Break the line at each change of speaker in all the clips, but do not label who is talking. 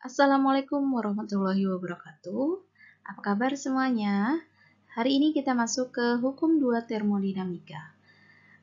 Assalamualaikum warahmatullahi wabarakatuh. Apa kabar semuanya? Hari ini kita masuk ke hukum 2 termodinamika.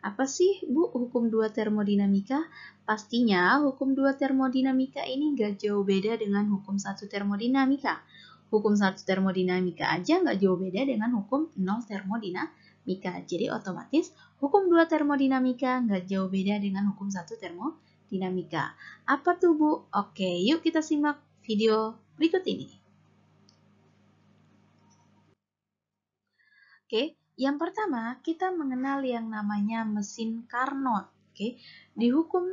Apa sih, Bu, hukum 2 termodinamika? Pastinya hukum 2 termodinamika ini nggak jauh beda dengan hukum 1 termodinamika. Hukum 1 termodinamika aja nggak jauh beda dengan hukum 0 termodinamika. Jadi otomatis hukum 2 termodinamika nggak jauh beda dengan hukum 1 termodinamika. Apa tuh, Bu? Oke, yuk kita simak video berikut ini. Oke, yang pertama kita mengenal yang namanya mesin Carnot. Oke, di hukum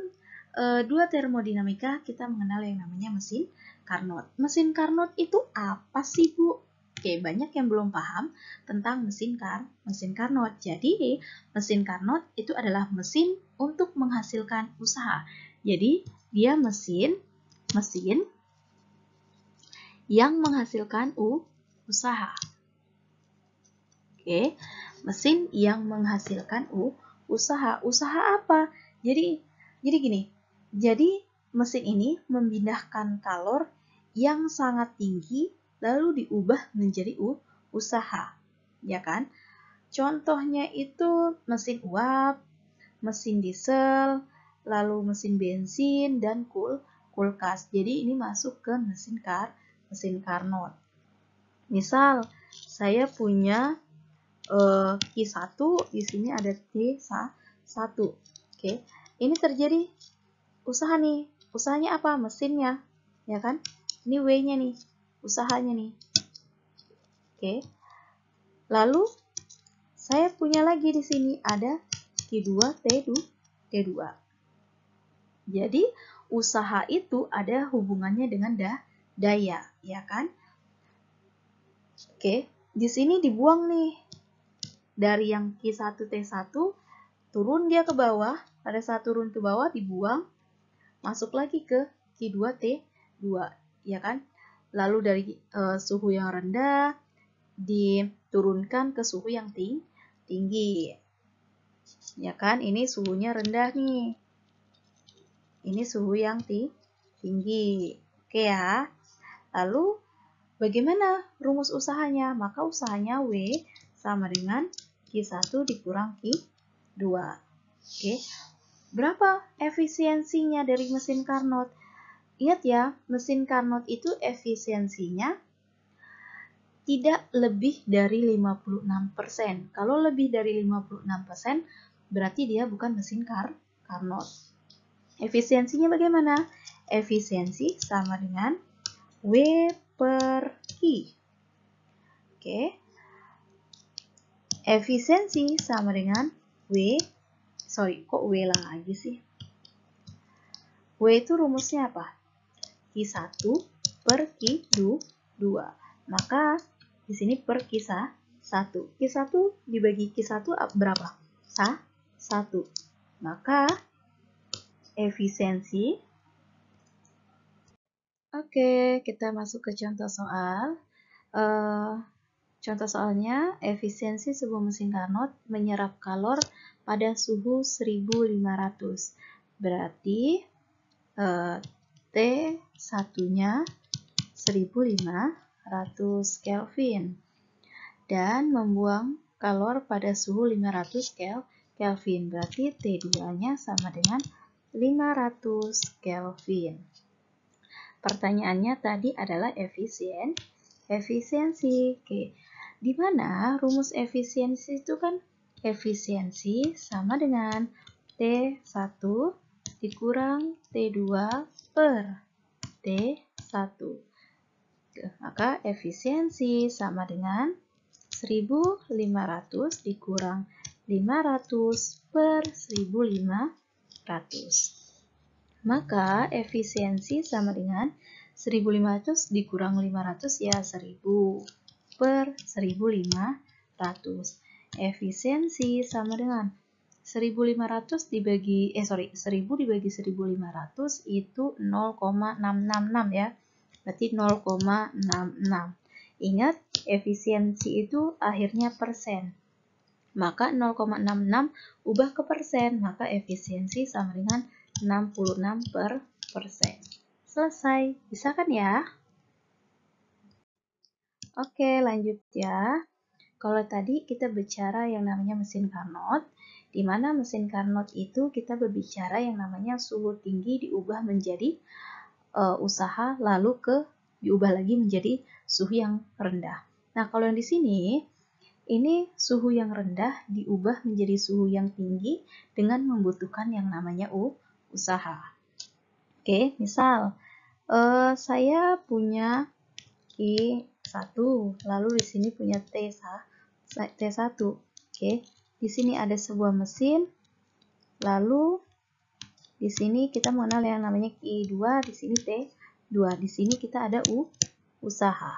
2 termodinamika kita mengenal yang namanya mesin Carnot. Mesin Carnot itu apa sih, Bu? Oke, banyak yang belum paham tentang mesin Carnot. Jadi, mesin Carnot itu adalah mesin untuk menghasilkan usaha. Jadi, dia mesin yang menghasilkan usaha. Oke, mesin yang menghasilkan usaha. Usaha apa? Jadi gini. Jadi mesin ini memindahkan kalor yang sangat tinggi lalu diubah menjadi usaha, ya kan? Contohnya itu mesin uap, mesin diesel, lalu mesin bensin dan kulkas. Jadi ini masuk ke mesin Carnot. Misal saya punya Q1, di sini ada T1. Oke, ini terjadi usaha nih. Usahanya apa? Mesinnya, ya kan? Ini W-nya nih, usahanya nih. Oke. Lalu saya punya lagi di sini ada Q2 T2. Jadi usaha itu ada hubungannya dengan daya, ya kan? Oke, di sini dibuang nih. Dari yang Q1 T1 turun dia ke bawah, pada saat turun ke bawah dibuang, masuk lagi ke Q2 T2, ya kan? Lalu dari suhu yang rendah diturunkan ke suhu yang tinggi, ya kan? Ini suhunya rendah nih, ini suhu yang tinggi, oke ya. Lalu bagaimana rumus usahanya? Maka usahanya W sama dengan Q1 dikurang Q2. Oke. Berapa efisiensinya dari mesin Carnot? Ingat ya, mesin Carnot itu efisiensinya tidak lebih dari 56%. Kalau lebih dari 56%, berarti dia bukan mesin Carnot. Efisiensinya bagaimana? Efisiensi sama dengan W per Q. Oke. Efisiensi sama dengan kok W lagi sih? W itu rumusnya apa? Q1 per Q2. Maka di sini per Q1. Q1 dibagi Q1 berapa? 1. Maka efisiensi. Oke, kita masuk ke contoh soal. Contoh soalnya, efisiensi sebuah mesin Carnot menyerap kalor pada suhu 1500. Berarti T1-nya 1500 Kelvin. Dan membuang kalor pada suhu 500 Kelvin. Berarti T2-nya sama dengan 500 Kelvin. Pertanyaannya tadi adalah efisiensi. Oke. Di mana rumus efisiensi itu kan efisiensi sama dengan T1 dikurang T2 per T1. Maka efisiensi sama dengan 1500 dikurang 500 per 1500. Maka efisiensi sama dengan 1500 dikurang 500 ya 1000 per 1500. Efisiensi sama dengan 1000 dibagi 1500 itu 0,666 ya. Berarti 0,66. Ingat, efisiensi itu akhirnya persen. Maka 0,66 ubah ke persen, maka efisiensi sama dengan 66%. Selesai. Bisa kan ya? Oke, lanjut ya. Kalau tadi kita bicara yang namanya mesin Carnot, di mana mesin Carnot itu kita berbicara yang namanya suhu tinggi diubah menjadi usaha, lalu diubah lagi menjadi suhu yang rendah. Nah, kalau yang di sini, ini suhu yang rendah diubah menjadi suhu yang tinggi dengan membutuhkan yang namanya usaha. Oke, misal saya punya Q1, lalu di sini punya T1. Oke, di sini ada sebuah mesin, lalu di sini kita mengenal yang namanya Q2, di sini T2. Di sini kita ada usaha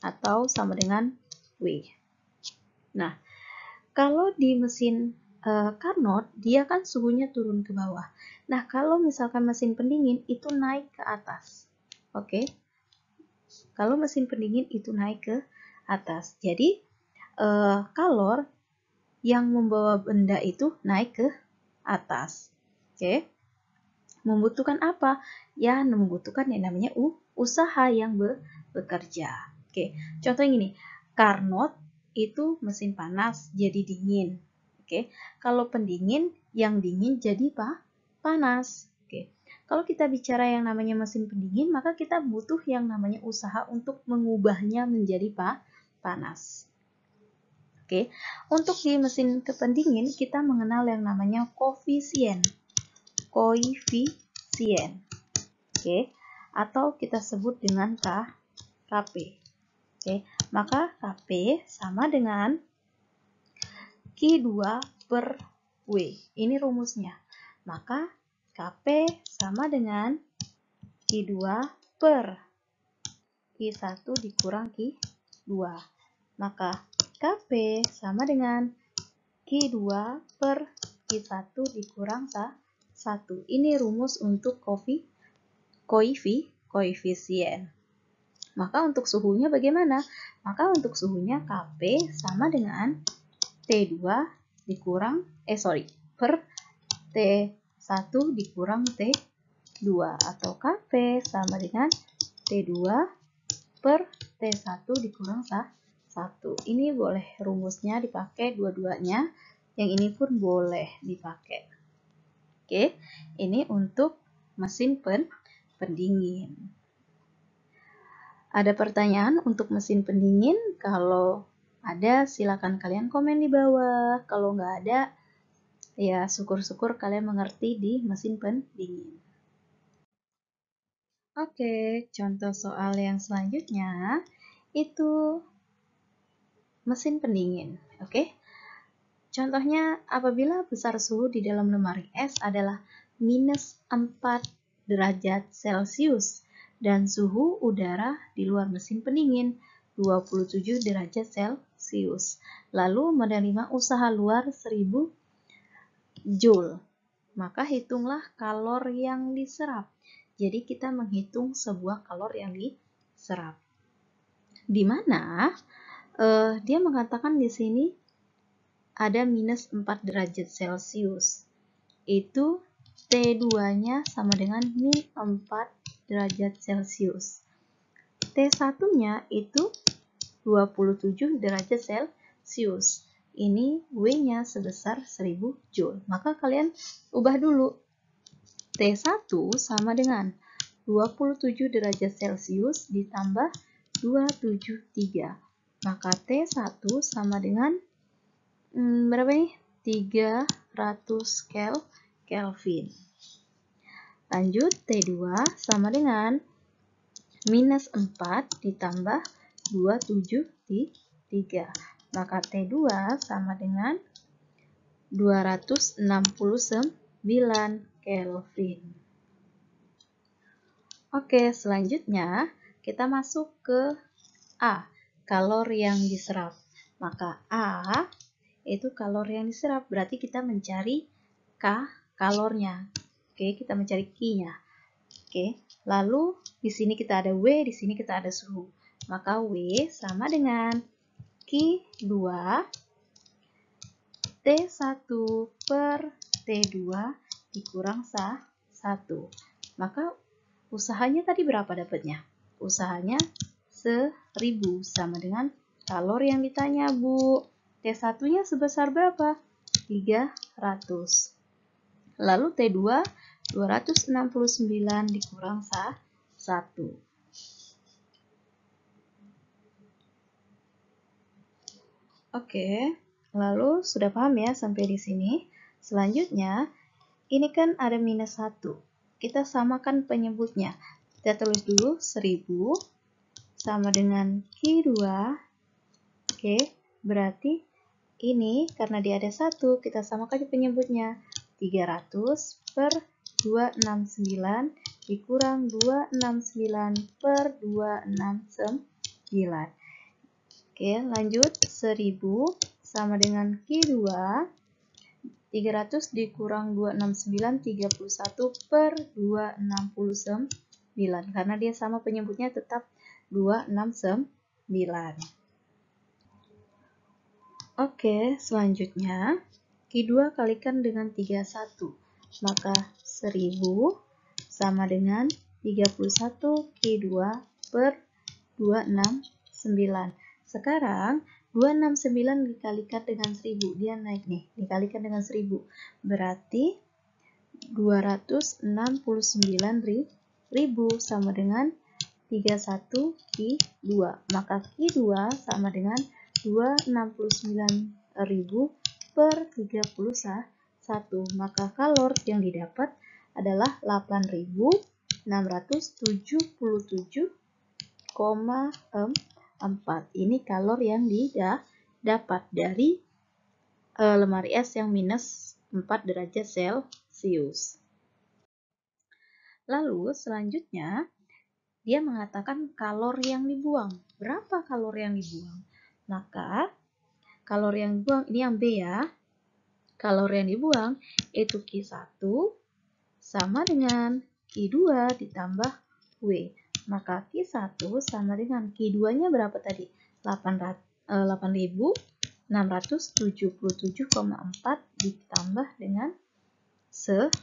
atau sama dengan W. Nah, kalau di mesin Carnot, dia kan suhunya turun ke bawah. Nah, kalau misalkan mesin pendingin itu naik ke atas. Oke. Kalau mesin pendingin itu naik ke atas. Jadi, kalor yang membawa benda itu naik ke atas. Oke. Membutuhkan apa? Ya, membutuhkan yang namanya usaha yang bekerja. Oke. Contohnya gini, Carnot itu mesin panas jadi dingin. Oke. Kalau pendingin, yang dingin jadi panas. Oke. Kalau kita bicara yang namanya mesin pendingin, maka kita butuh yang namanya usaha untuk mengubahnya menjadi panas. Oke. Untuk di mesin pendingin, kita mengenal yang namanya koefisien. Oke. Atau kita sebut dengan Kp. Oke. Maka Kp sama dengan Q2 per W. Ini rumusnya. Maka Kp sama dengan Q2 per Q1 dikurang Q2. Maka Kp sama dengan Q2 per Q1 dikurang 1. Ini rumus untuk koefisien. Maka untuk suhunya bagaimana? Maka untuk suhunya Kp sama dengan T2 dikurang, per T1 dikurang T2. Atau Kp sama dengan T2 per T1 dikurang 1. Ini boleh rumusnya dipakai dua-duanya. Yang ini pun boleh dipakai. Oke, ini untuk mesin pendingin. Ada pertanyaan untuk mesin pendingin? Kalau ada, silakan kalian komen di bawah. Kalau nggak ada, ya syukur-syukur kalian mengerti di mesin pendingin. Oke, contoh soal yang selanjutnya itu mesin pendingin. Oke, contohnya apabila besar suhu di dalam lemari es adalah minus 4 derajat Celcius dan suhu udara di luar mesin pendingin 27 derajat Celcius. Lalu menerima usaha luar 1000 Joule. Maka hitunglah kalor yang diserap. Jadi kita menghitung sebuah kalor yang diserap. Di mana dia mengatakan di sini ada minus 4 derajat Celcius. Itu T2-nya sama dengan min 4 derajat Celcius. T1-nya itu 27 derajat Celcius. Ini W-nya sebesar 1000 Joule. Maka kalian ubah dulu. T1 sama dengan 27 derajat Celcius ditambah 273. Maka T1 sama dengan berapa nih? 300 Kelvin. Lanjut, T2 sama dengan minus 4 ditambah 273. Maka T2 sama dengan 269 Kelvin. Oke, selanjutnya kita masuk ke A, kalor yang diserap. Maka A itu kalor yang diserap, berarti kita mencari K kalornya. Oke, kita mencari Q-nya. Oke, lalu di sini kita ada W, di sini kita ada suhu. Maka W sama dengan Q2 T1 per T2 dikurang 1. Maka Usahanya tadi berapa dapatnya? Usahanya 1000 sama dengan kalor yang ditanya, Bu. T1-nya sebesar berapa? 300. Lalu T2 269 dikurang 1. Oke, lalu sudah paham ya sampai di sini? Selanjutnya, ini kan ada minus 1. Kita samakan penyebutnya. Kita tulis dulu 1000 sama dengan Q2. Oke, berarti ini karena dia ada 1, kita samakan penyebutnya. 300 per 269 dikurang 269 per 269. Oke, lanjut. 1000 sama dengan Q2. 300 dikurang 269, 31 per 269. Karena dia sama penyebutnya tetap 269. Oke, selanjutnya Q2 kalikan dengan 31. Maka 1000 sama dengan 31 Q2 per 269. Sekarang 269 dikalikan dengan 1000, dia naik nih, dikalikan dengan 1000. Berarti 269.000 sama dengan 31 Q2. Maka Q2 sama dengan 269.000 per 31. Maka kalor yang didapat adalah 8.677,4. Ini kalor yang didapat dari lemari es yang minus 4 derajat Celcius. Lalu selanjutnya dia mengatakan kalor yang dibuang. Berapa kalor yang dibuang? Maka kalor yang dibuang, ini yang B ya. Kalor yang dibuang itu Q1 sama dengan Q2 ditambah W. Maka Q1 sama dengan Q2-nya berapa tadi? 8.677,4 ditambah dengan 1000.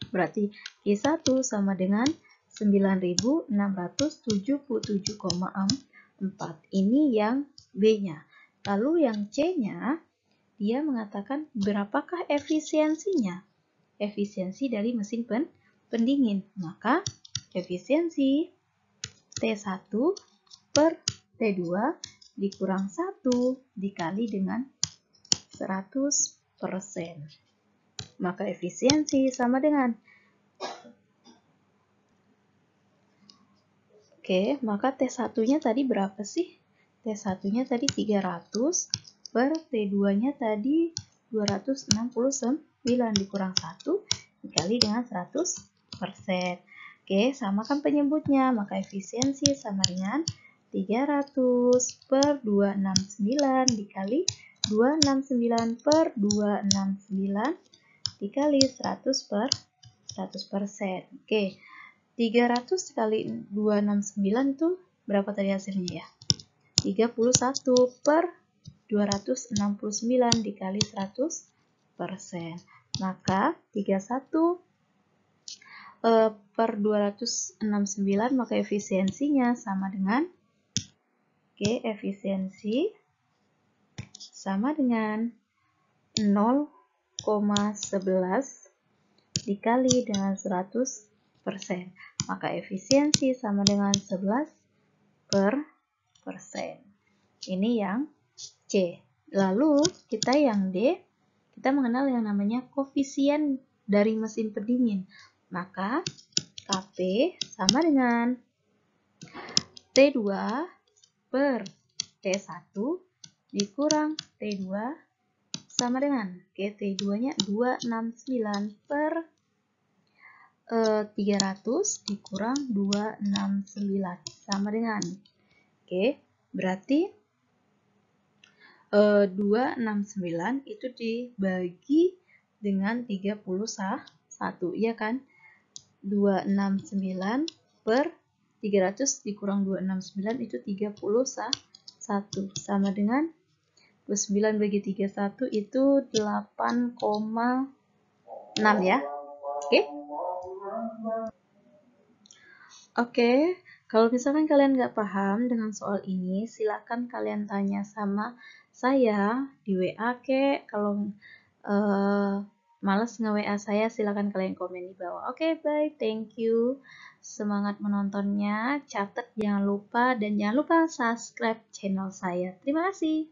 Berarti Q1 sama dengan 9.677,4. Ini yang B-nya. Lalu yang C-nya, dia mengatakan berapakah efisiensinya? Efisiensi dari mesin pendingin. Maka efisiensi T1 per T2 dikurang 1 dikali dengan 100%. Maka efisiensi sama dengan Oke, maka T1-nya tadi berapa sih? T1-nya tadi 300 per T2-nya tadi 269 dikurang 1 dikali dengan 100%. Oke, samakan penyebutnya. Maka efisiensi sama dengan 300 per 269 dikali 269 per 269 dikali 100%. Oke. 300 kali 269 itu berapa tadi hasilnya ya? 31 per 269 dikali 100%. Maka 31 per 269 maka efisiensinya sama dengan efisiensi sama dengan 0,11 dikali dengan 100%. Maka efisiensi sama dengan 11 per persen. Ini yang C. Lalu kita yang D, kita mengenal yang namanya koefisien dari mesin pendingin. Maka Kp sama dengan T2 per T1 dikurang T2 sama dengan T2-nya 269 per 300 dikurang 269 sama dengan berarti 269 itu dibagi dengan 31, ya kan? 269 per 300 dikurang 269 itu 31 sama dengan 29 bagi 31 itu 8,6 ya. Oke. Oke, kalau misalkan kalian nggak paham dengan soal ini, silakan kalian tanya sama saya di WA kek. Kalau males nge-WA saya, silakan kalian komen di bawah. Oke, bye, thank you. Semangat menontonnya, catat jangan lupa, dan jangan lupa subscribe channel saya. Terima kasih.